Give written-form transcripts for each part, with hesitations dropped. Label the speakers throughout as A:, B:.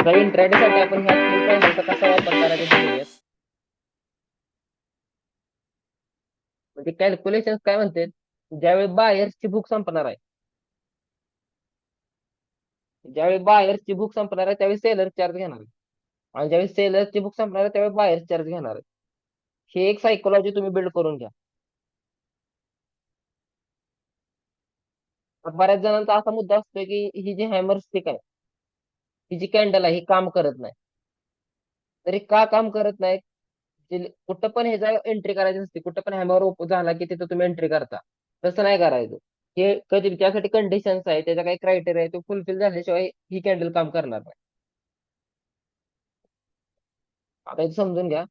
A: आता इंट्राडे साठी आपण ह्या तीन कॅन्डलचा कसा वापर करायचा ते बघूयात. म्हणजे कॅल्क्युलेशन काय म्हणते, ज्यावेळी बायर्सची बुक संपणार आहे, ज्यावेळी बायर्सची बुक संपणार आहे त्यावेळी सेलर चार्ज घेणार आहे. आणि ज्यावेळी सेलरची बुक संपणार आहे त्यावेळी बायर्स चार्ज घेणार आहे. ही एक सायकोलॉजी तुम्ही बिल्ड करून घ्या. तर बऱ्याच जणांचा असा मुद्दा असतो की ही जी हॅमर स्टिक आहे, ही जी कॅन्डल आहे ही काम करत नाही. तरी का काम करत नाही? कुठं पण ह्याचा एंट्री करायची नसते, कुठं पण हॅमर झाला की तिथं तुम्ही एंट्री करता. तसं नाही करायचं. हे कधी त्यासाठी कंडिशन्स आहे, त्याचा काही क्रायटेरिया आहे, तो फुलफिल झाल्याशिवाय ही कॅन्डल काम करणार नाही. आता हे समजून घ्या.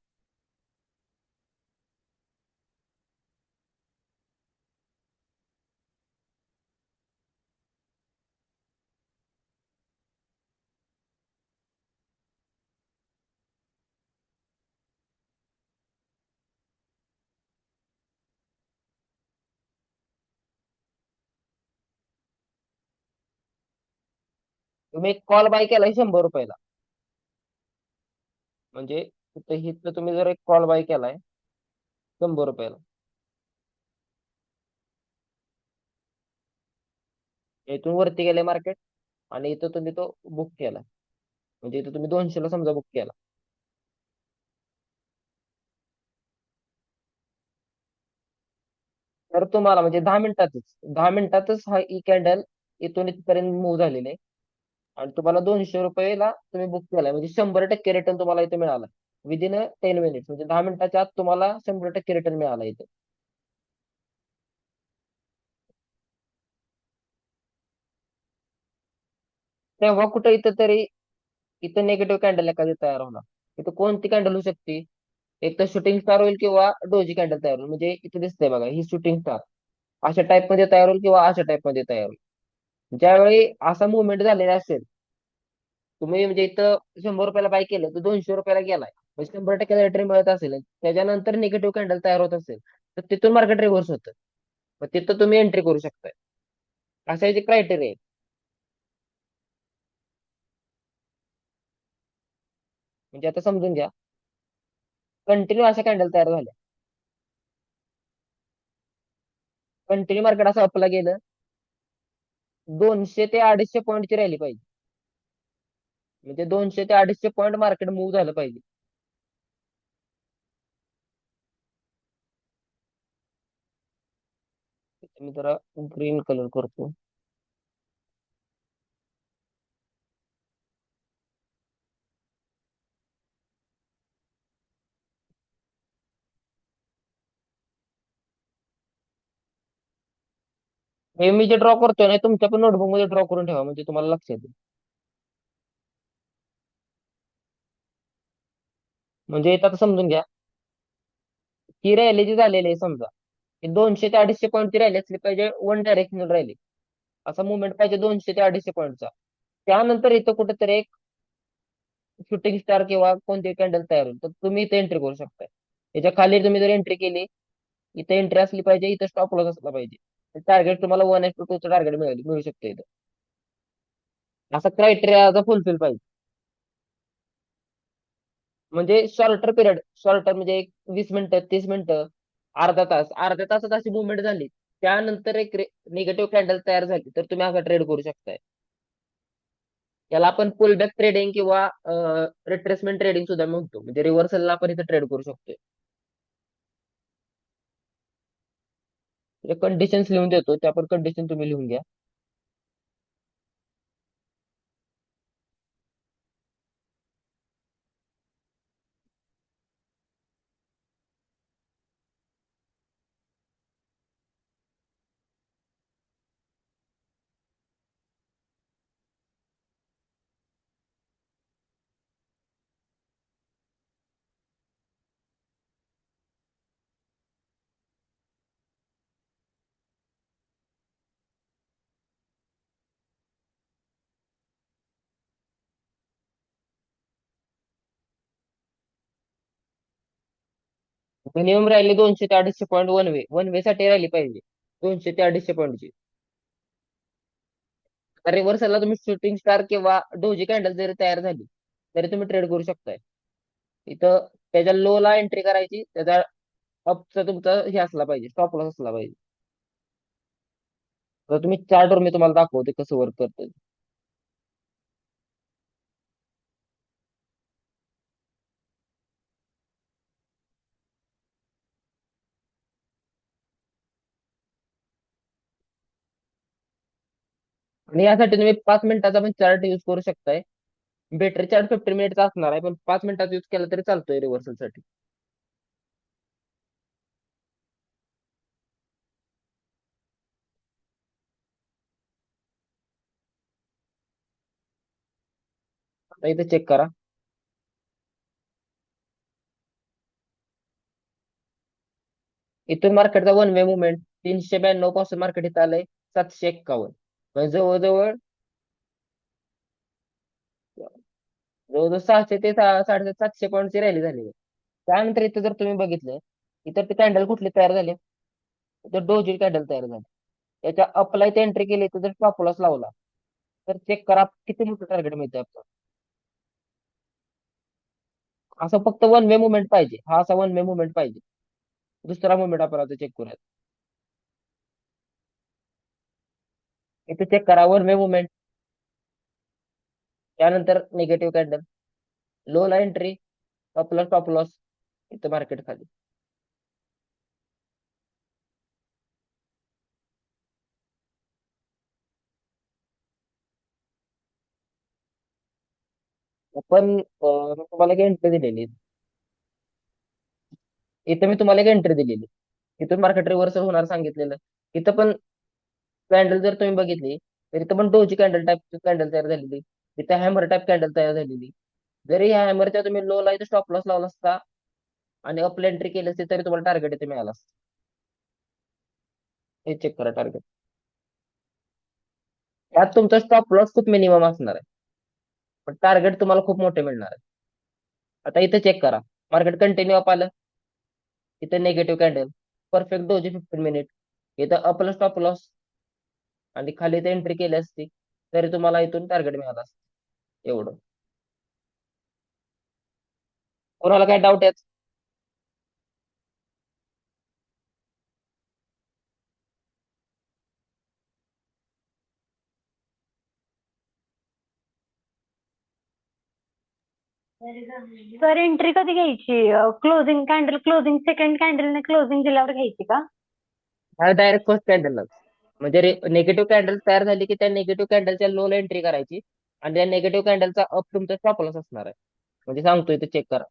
A: तुम्ही एक कॉल बाय केलाय 100 रुपयाला, म्हणजे इथं तुम्ही जर एक कॉल बाय केलाय 100 रुपयाला, इथून वरती गेले मार्केट आणि इथं तुम्ही तो बुक केला, म्हणजे इथं तुम्ही 200 ला समजा बुक केला. तर तुम्हाला म्हणजे 10 मिनिटातच हा ई कॅन्डल इथून इथपर्यंत मूव्ह झालेले आहे. आणि तुम्हाला 200 रुपयाला तुम्ही बुक केलाय, म्हणजे 100% रिटर्न तुम्हाला इथे मिळाला. विदिन 10 मिनिट्स, म्हणजे 10 मिनिटाच्या आत तुम्हाला 100% रिटर्न मिळाला इथे. तेव्हा कुठे इथं तरी इथं निगेटिव्ह कॅन्डल एखादी तयार होणार. इथं कोणती कॅन्डल होऊ शकते? एक तर शूटिंग स्टार होईल किंवा डोजी कॅन्डल तयार होईल. म्हणजे इथे दिसतंय बघा, ही शूटिंग स्टार अशा टाईप मध्ये तयार होईल किंवा अशा टाईप मध्ये तयार होईल. ज्यावेळी असा मुवमेंट झालेला असेल, तुम्ही म्हणजे इथं 100 रुपयाला बाय केलं तर 200 रुपयाला गेलाय, म्हणजे 100% रिटर्न मिळत असेल, त्याच्यानंतर निगेटिव्ह कॅन्डल तयार होत असेल, तर तिथून मार्केट रिव्हर्स होतं. मग तिथं तुम्ही एंट्री करू शकताय. असा याचे क्रायटेरिया आहे. म्हणजे आता समजून घ्या, कंटिन्यू अशा कॅन्डल तयार झाल्या, कंटिन्यू मार्केट असं अपला गेलं, 200 ते 250 पॉईंटची रॅली पाहिजे. म्हणजे 200 ते 250 पॉईंट मार्केट मूव्ह झालं पाहिजे. मी जरा ग्रीन कलर करतो. हे मी जे ड्रॉ करतोय ना, तुमच्या पण नोटबुक मध्ये ड्रॉ करून ठेवा, म्हणजे तुम्हाला लक्षात येईल. म्हणजे इथं आता समजून घ्या, ही रॅली जी झालेली आहे समजा, ही 200 ते 250 पॉईंटची रॅली असली पाहिजे, वन डायरेक्शनल रॅली. असा मुवमेंट पाहिजे 200 ते 250 पॉईंटचा. त्यानंतर इथं कुठेतरी एक शूटिंग स्टार किंवा कोणती कॅन्डल तयार होईल, तर तुम्ही इथे एंट्री करू शकताय. याच्या खाली तुम्ही जर एंट्री केली, इथे एंट्री असली पाहिजे, इथं स्टॉप लॉस असला पाहिजे. टार्गेट तुम्हाला 1:2 टार्गेट मिळू शकते इथं. असा क्रायटेरिया फुलफिल पाहिजे. म्हणजे शॉर्टर म्हणजे एक 20 मिनिटं, 30 मिनिटं, अर्ध्या तासात अशी मुवमेंट झाली, त्यानंतर एक निगेटिव्ह कॅन्डल तयार झाली, तर तुम्ही असा ट्रेड करू शकताय. याला आपण पुलबॅक ट्रेडिंग किंवा रिट्रेसमेंट ट्रेडिंग सुद्धा म्हणतो. म्हणजे रिव्हर्सलला आपण इथे ट्रेड करू शकतोय. कंडिशन्स लिहून देतो, त्या पण कंडिशन तुम्ही लिहून घ्या. मिनिमम रॅली 200 ते 250 पॉईंट वन वे साठी रॅली पाहिजे, 200 ते 250 पॉईंटची. रिव्हर्सलला तुम्ही शूटिंग स्टार किंवा डोजी कॅन्डल जरी तयार झाली, तरी तुम्ही ट्रेड करू शकताय. इथं त्याच्या लो ला एंट्री करायची, त्याचा अपचा तुमचा हे असला पाहिजे, स्टॉप लॉस असला पाहिजे. तर तुम्ही चार्टवर मी तुम्हाला दाखवते कसं वर्क करतं. आणि यासाठी तुम्ही 5 मिनिटाचा पण चार्ट युज करू शकताय. बॅटरी चार्ज 15 मिनिटचा असणार आहे, पण 5 मिनिटाचा युज केला तरी चालतोय रिव्हर्सल साठी. आता इथे चेक करा. इथून मार्केटचा वन वे मुवमेंट 392 पासून मार्केट इथं आलंय 751. म्हणजे जवळजवळ जवळजवळ 600 ते 750 पॉईंटची रॅली झाली आहे. त्यानंतर इथं जर तुम्ही बघितलं, इतर ते कॅन्डल कुठले तयार झाले, तर डोजी कॅन्डल तयार झाले. याच्या अपला इथे एंट्री केली तर जर स्टॉप लॉस लावला, तर चेक करा किती मोठं टार्गेट मिळतं आपलं. असं फक्त वन वे मुवमेंट पाहिजे, हा असा वन वे मुवमेंट पाहिजे. दुसरा मुवमेंट आपण आता चेक करूया. इथे चेक करा वन वे मुवमेंट, त्यानंतर निगेटिव्ह कॅन्डल, लो ला एंट्री, अपला स्टॉप लॉस, इथं मार्केट खाली. पण मी तुम्हाला एक एंट्री दिलेली. इथं मी तुम्हाला एक एंट्री दिलेली. इथून मार्केट रिव्हर्सल होणार सांगितलेलं. इथं पण कॅन्डल जर तुम्ही बघितली, तर इथं पण डोजी कॅन्डल टाईप कॅन्डल तयार झालेली. इथं हॅमर टाईप कॅन्डल तयार झालेली. जरी ह्या हॅमरच्या तुम्ही लो ला इथं स्टॉप लॉस लावला असता आणि अप एंट्री केली असती, तरी तुम्हाला टार्गेट इथे मिळाला असतं. हे चेक करा टार्गेट. यात तुमचा स्टॉप लॉस खूप मिनिमम असणार आहे, पण टार्गेट तुम्हाला खूप मोठे मिळणार आहे. आता इथे चेक करा, मार्केट कंटिन्यू अप आलं, इथे negative candle, perfect doji 15 minute, इथं अपला स्टॉप लॉस, आणि खाली इथे एंट्री केली असती, तरी तुम्हाला इथून टार्गेट मिळालं असतं. एवढं. कोणाला काय डाऊट आहे?
B: सर एंट्री कधी घ्यायची? क्लोजिंग कॅन्डल, क्लोजिंग सेकंड कॅन्डलने क्लोजिंग दिल्यावर घ्यायची का?
A: हा डायरेक्ट फर्स्ट कॅन्डललाच. म्हणजे निगेटिव्ह कॅन्डल तयार झाली की त्या निगेटिव्ह कॅन्डलच्या लो ला एंट्री करायची, आणि त्या निगेटिव्ह कॅन्डलचा अप तुमचा स्टॉप लॉस असणार आहे. म्हणजे सांगतो इथे चेक करा.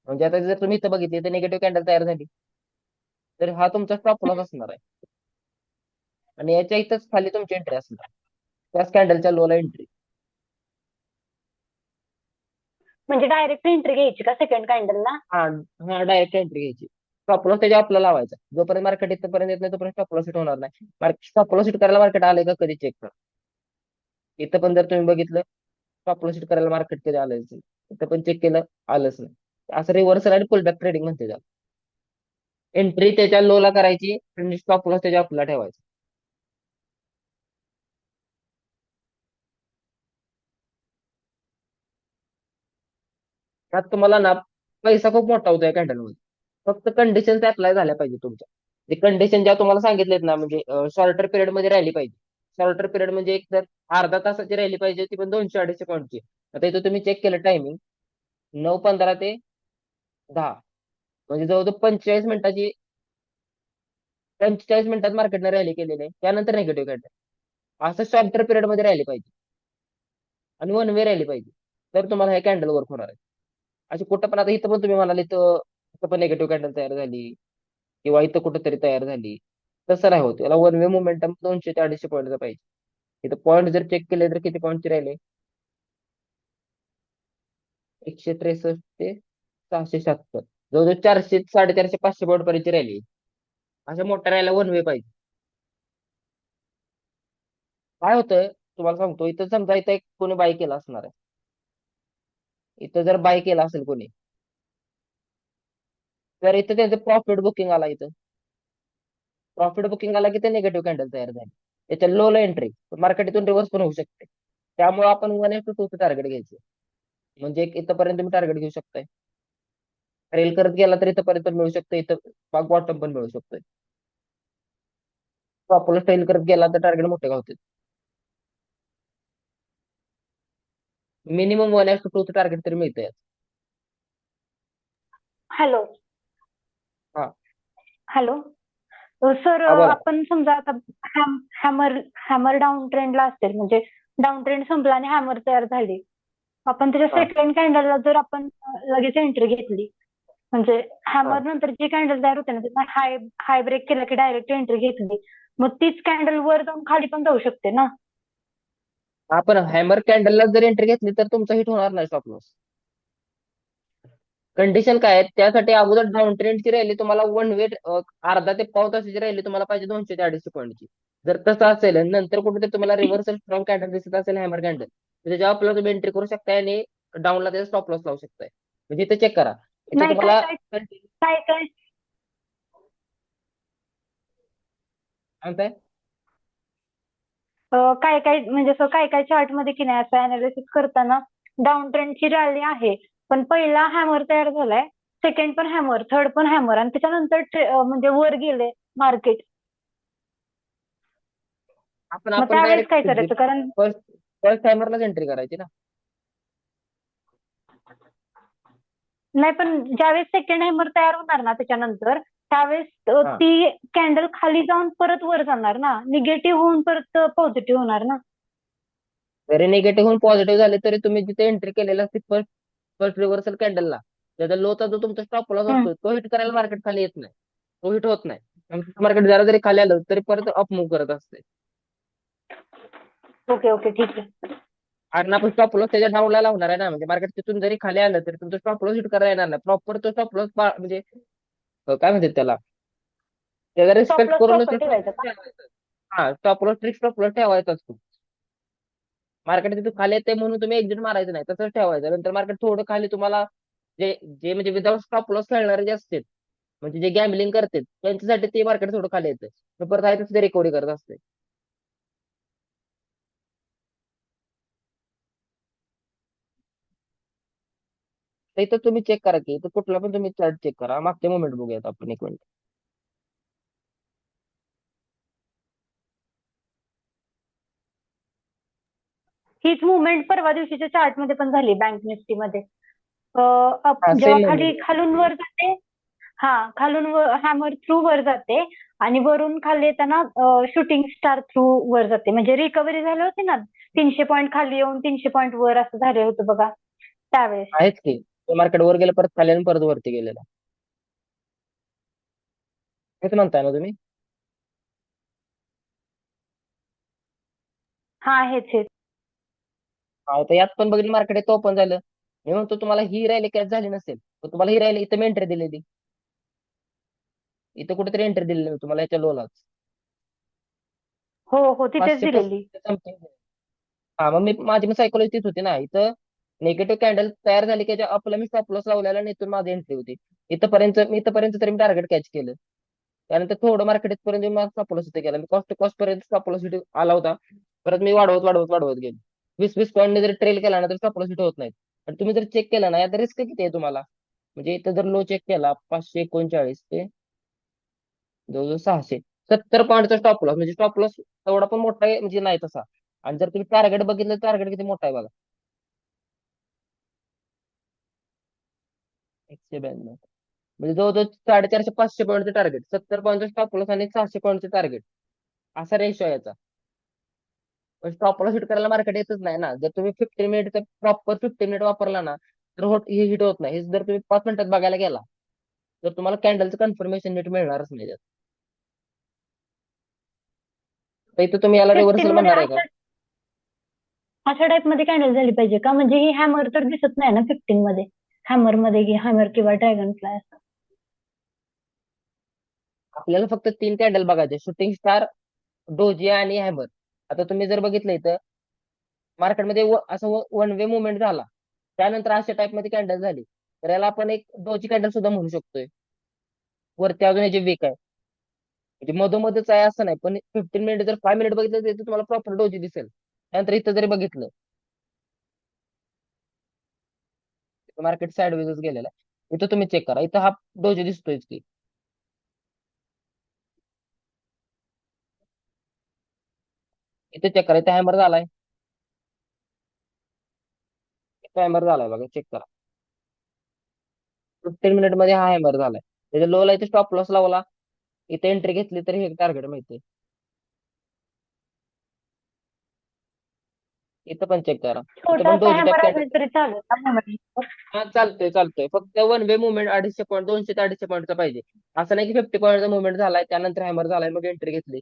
A: म्हणजे आता जर तुम्ही इथं बघितली तर निगेटिव्ह कॅन्डल तयार झाली, तर हा तुमचा स्टॉप लॉस असणार आहे. आणि याच्या इथंच खाली तुमची एंट्री असणार, त्याच कॅन्डलच्या लो ला एंट्री.
B: म्हणजे डायरेक्ट एंट्री घ्यायची का सेकंड कॅन्डलला?
A: हा, हा डायरेक्ट एंट्री घ्यायची. स्टॉप लॉस त्याच्या आपला लावायचा, जोपर्यंत मार्केट इथपर्यंत येत नाही तोपर्यंत स्टॉप लॉस हिट होणार नाही. मार्केट स्टॉप लॉस हिट करायला मार्केट आलंय का कधी चेक करा. इथं पण जर तुम्ही बघितलं, स्टॉप लॉस हिट करायला मार्केट कधी आलं असेल, इथं पण चेक केलं, आलंच नाही. असं रिव्हर्सल आणि पुलबॅक ट्रेडिंग म्हणते त्याला. एंट्री त्याच्या लो ला करायची आणि स्टॉप लॉस त्याच्या आपला ठेवायचा. त्यात तुम्हाला ना पैसा खूप मोठा होतो या कॅन्डल मध्ये. फक्त कंडिशन अप्लाय झाल्या पाहिजे तुमच्या. जे कंडिशन ज्या तुम्हाला सांगितलेत ना, म्हणजे शॉर्टर पिरियड मध्ये रॅली पाहिजे. शॉर्टर पिरियड म्हणजे एक तर अर्धा तासाची रॅली पाहिजे, ती पण 200-250 पॉईंटची. आता इथं तुम्ही चेक केलं टायमिंग, 9:15 ते 10, म्हणजे जवळजवळ 45 मिनिटाची 45 मिनिटात मार्केटने रॅली केलेली आहे. त्यानंतर निगेटिव्ह कॅन्डल. असं शॉर्टर पिरियड मध्ये रॅली पाहिजे, आणि वन वे रॅली पाहिजे, तर तुम्हाला हे कॅन्डल वर्क होणार आहे. असे कुठं पण, आता इथं पण तुम्ही म्हणाले तर इथं पण निगेटिव्ह कॅन्डल तयार झाली, किंवा इथं कुठंतरी तयार झाली, तसं नाही होत. याला वन वे मोमेंटम 200 ते 250 पॉईंटचा पाहिजे. इथं पॉईंट जर चेक केले तर किती पॉईंटचे राहिले, 163 ते 676, जवळजवळ 400, 450, 500 पॉईंट पर्यंत रॅली. अशा मोठ्या रॅलीला वन वे पाहिजे. काय होतंय तुम्हाला सांगतो, इथं समजा इथं एक कोणी बाय केला असणार आहे. इथं जर बाय केला असेल कोणी, तर इथं त्यांचं प्रॉफिट बुकिंग आला इथं. प्रॉफिट बुकिंग आला की ते निगेटिव्ह कॅन्डल तयार झाले. त्याच्या लोला एंट्री मार्केट इथून रिव्हर्स पण होऊ शकते. त्यामुळे आपण 1:2 टार्गेट घ्यायचं. म्हणजे एक इथपर्यंत तुम्ही टार्गेट घेऊ शकताय. रेल करत गेला तर इथपर्यंत मिळू शकतं, इथं बॉटम पण मिळू शकतोय. प्रॉपर फेल करत गेला तर टार्गेट मोठे गावतील. मिनिमम 1:2 टार्गेट तरी मिळतंय.
B: हॅलो.
A: हा.
B: हॅलो. सर,
A: हा बोला.
B: आपण समजा आता हॅमर हॅमर डाऊन ट्रेंडला असेल, म्हणजे डाऊन ट्रेंड संपला आणि हॅमर तयार झाली. आपण त्याच्या
A: हा
B: सेकंड कॅन्डलला जर आपण लगेच एंट्री घेतली, म्हणजे
A: हा.
B: हॅमर नंतर जी कॅन्डल तयार होते ना, त्याचा हाय हाय ब्रेक केला की डायरेक्ट एंट्री घेतली, मग तीच कॅन्डल वर जाऊन खाली पण जाऊ शकते ना.
A: आपण हॅमर कॅन्डलला जर एंट्री घेतली तर तुमचा हिट होणार नाही स्टॉप लॉस. कंडिशन काय आहे त्यासाठी अगोदर डाऊन ट्रेंडची रॅली तुम्हाला वन वे अर्धा ते पाव तासाची रॅली तुम्हाला पाहिजे 200 ते 250 पॉईंटची. जर तसं असेल आणि नंतर कुठेतरी तुम्हाला रिव्हर्सल स्ट्रॉंग कॅन्डल दिसत असेल हॅमर कॅन्डल, त्याच्या आपल्याला तुम्ही एंट्री करू शकताय आणि डाऊनला त्याचा स्टॉप लॉस लावू शकताय. म्हणजे इथे चेक करा इथे
B: नाही, काय
A: तुम्हाला
B: काय
A: काय
B: काय काय
A: म्हणताय.
B: काय काय म्हणजे असं काय काय चार्ट मध्ये की नाही असं अनालिसिस करताना डाऊन ट्रेंडची रॅली आहे, पण पहिला हॅमर तयार झालाय, सेकंड पण हॅमर, थर्ड पण हॅमर, आणि त्याच्यानंतर म्हणजे वर गेले मार्केट.
A: आपण
B: मग
A: आपण
B: त्यावेळेस काय
A: डायरेक्ट
B: करायचं? कारण
A: फर्स्ट फर्स्ट टायमरलाच एंट्री करायची ना.
B: नाही, पण ज्यावेळेस सेकंड हॅमर तयार होणार ना त्याच्यानंतर, त्यावेळेस
A: हा.
B: ती कॅन्डल खाली जाऊन परत वर जाणार ना, निगेटिव्ह होऊन परत पॉझिटिव्ह होणार ना.
A: जरी निगेटिव्ह होऊन पॉझिटिव्ह झाले तरी तुम्ही जिथे एंट्री केलेला असते फर्स्ट फर्स्ट रिव्हर्सल कॅन्डलला, त्याचा लोचा जो तुमचा स्टॉप लॉस
B: हम्म.
A: असतो तो हिट करायला मार्केट खाली येत नाही. तो हिट होत नाही. मार्केट जरा जरी खाली आलं तरी परत अप मूव्ह करत असते.
B: ओके ओके, ठीक आहे.
A: आणि आपण स्टॉप लॉस त्याच्या डाऊनला लावणार आहे ना, म्हणजे मार्केट तिथून जरी खाली आलं तरी तुमचा स्टॉप लॉस हिट करायला येणार नाही. प्रॉपर तो स्टॉप लॉस म्हणजे काय म्हणतात त्याला, त्याचा
B: स्टॉप
A: रिस्पेक्ट
B: लॉस
A: करूनच
B: प्रॉपर
A: तो स्टॉप
B: ठेवायचा
A: लॉस
B: का?
A: ठेवायचा. हा stop loss strict stop loss ठेवायचा असतो. मार्केट तिथून खाली येते म्हणून तुम्ही एक्झिट मारायचं नाही, तसंच ठेवायचं. नंतर मार्केट थोडं खाली तुम्हाला जे जे म्हणजे विदाउट स्टॉप लॉस खेळणारे जे असतात, म्हणजे जे गॅम्बलिंग करतात त्यांच्यासाठी ते मार्केट थोडं खाली येतं. मग परत आहे तसं ते रिकव्हरी करत असते. तर इथं तुम्ही चेक करा की इथं कुठला पण तुम्ही चार्ट चेक करा. मागचे मुवमेंट बघूयात आपण एक मिनिट.
B: हीच मुवमेंट परवा दिवशीच्या चार्ट मध्ये पण झाली बँक निफ्टी मध्ये.
A: हा
B: जेव्हा
A: सेम
B: खाली
A: मुवमेंट.
B: खालून वर जाते, हा खालून हॅमर थ्रू वर जाते, आणि वरून खाली येताना शूटिंग स्टार थ्रू वर जाते. म्हणजे रिकव्हरी झाली होती ना, 300 पॉईंट खाली येऊन 300 पॉईंट वर असं झालं होतं बघा त्यावेळेस.
A: आहेच की मार्केट वर गेलं परत खाली आणि परत वरती गेलेला. हेच म्हणताय ना तुम्ही.
B: हा, हेच हेच.
A: हा तर यात पण बघितलं मार्केट इथं ओपन झालं. मी म्हणतो तुम्हाला ही रॅली कॅच झाली नसेल तर तुम्हाला ही रॅली इथं मी एंट्री दिलेली. इथं कुठेतरी एंट्री दिलेली मी तुम्हाला याच्या लोलाच
B: हो हो, तिथेच
A: 500
B: दिलेली.
A: समथिंग. हा मग मी माझी मी सायकोलॉजी तीच होती ना. इथं निगेटिव्ह कॅन्डल तयार झाली की आपला मी स्टॉप लॉस लावलेला आणि इथून माझी एंट्री होती. इथपर्यंत तरी मी टार्गेट कॅच केलं. त्यानंतर थोडं मार्केट इथपर्यंत मी स्टॉप लॉस इथे केला. मी कॉस्ट टू कॉस्ट पर्यंत स्टॉप लॉस आला होता. परत मी वाढवत गेलो. 20-20 पॉईंटने जर ट्रेल केला ना तर स्टॉप लॉस होत नाहीत. आणि तुम्ही जर चेक केला ना यात रिस्क किती आहे तुम्हाला. म्हणजे इथं जर लो चेक केला 539 ते जवळजवळ 670 पॉईंटचा स्टॉप लॉस, म्हणजे स्टॉप लॉस एवढा पण मोठा आहे म्हणजे नाही तसा. आणि जर तुम्ही टार्गेट बघितलं टार्गेट किती मोठा आहे बघा. 192, म्हणजे जवळजवळ 450-500 पॉईंटचं टार्गेट, 70 पॉईंटचं स्टॉप लॉस आणि 600 पॉईंटचं टार्गेट, असा रेशो आहे याचा. पण स्टॉप लॉस हिट करायला मार्केट येतच नाही ना. जर तुम्ही 15 मिनिटचा प्रॉपर 15 मिनिट वापरला ना तर हे हिट होत नाही. हे जर तुम्ही 5 मिनिटात बघायला गेला तर तुम्हाला कॅन्डलचं कन्फर्मेशन नीट मिळणारच नाही त्यात. तर इथं तुम्ही याला
B: 15
A: रिव्हर्सल
B: मध्ये
A: म्हणणार आहे का.
B: अशा टाइप मध्ये कॅन्डल झाली पाहिजे का? म्हणजे ही हॅमर तर दिसत नाही ना 15 मध्ये. हॅमर मध्ये की हॅमर किंवा ड्रॅगन फ्लाय असं.
A: आपल्याला फक्त 3 कॅन्डल बघायचे, शूटिंग स्टार, डोजी आणि हॅमर. आता तुम्ही जर बघितलं इथं मार्केटमध्ये असं वन वे मुवमेंट झाला, त्यानंतर अशा टाइप मध्ये कॅन्डल झाली तर याला आपण एक डोजी कॅन्डल सुद्धा म्हणू शकतोय. वरती अजून याची वीक आहे. म्हणजे मधोमधच आहे असं नाही, पण 15 मिनिट जर 5 मिनिट बघितलं तर तुम्हाला प्रॉपर डोजी दिसेल. त्यानंतर इथं जरी बघितलं, मार्केट साईडवेजच गेलेला आहे, इथं तुम्ही चेक करा, इथं हा डोजी दिसतोय की. इथे चेक करा, इथे हॅमर झालाय, इथे हॅमर झालाय बघा, चेक करा. 15 मिनिट मध्ये हा हॅमर झालाय. त्याच्या लो ला इथे स्टॉप लॉस लावला, इथे एंट्री घेतली तर हे टार्गेट माहिती. इथं पण चेक करा, इथं पण
B: छोटासा
A: डोजी टाईप
B: हॅमर
A: कॅन्डल.
B: असेल तरी चालेल का मोमेंट?
A: हा चालतोय चालतोय, फक्त वन वे मुवमेंट 250 पॉईंट, 200 ते 250 पॉईंटचा पाहिजे. असं नाही की 50 पॉईंटचा मुवमेंट झालाय त्यानंतर हॅमर झालाय मग एंट्री घेतली,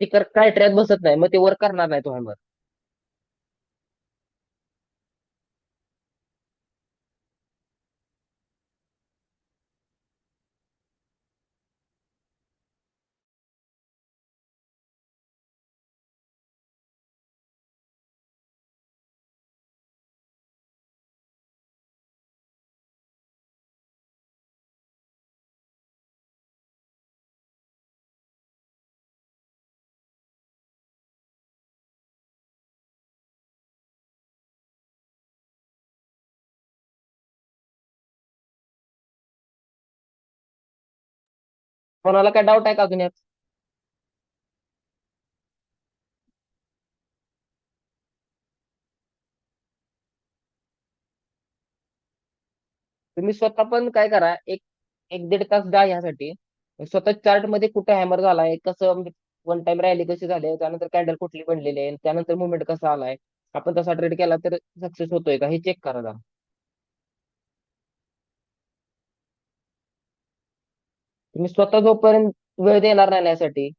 A: ती क्रायटेरियात बसत नाही, मग ते वर्क करणार नाही तो हॅमर. कोणाला काय डाऊट आहे का अजून यात? तुम्ही स्वतः पण काय करा, एक एक दीड तास द्या ह्यासाठी. स्वतः चार्ट मध्ये कुठे हॅमर झालाय, कसं म्हणजे वन टाइम रॅली कशी झाली आहे, त्यानंतर कॅन्डल कुठली बनलेली आहे, त्यानंतर मुवमेंट कसा आलाय, आपण तसा ट्रेड केला तर सक्सेस होतोय का हे चेक करा जरा. तुम्ही स्वतः जोपर्यंत वेळ देणार नाही ना यासाठी,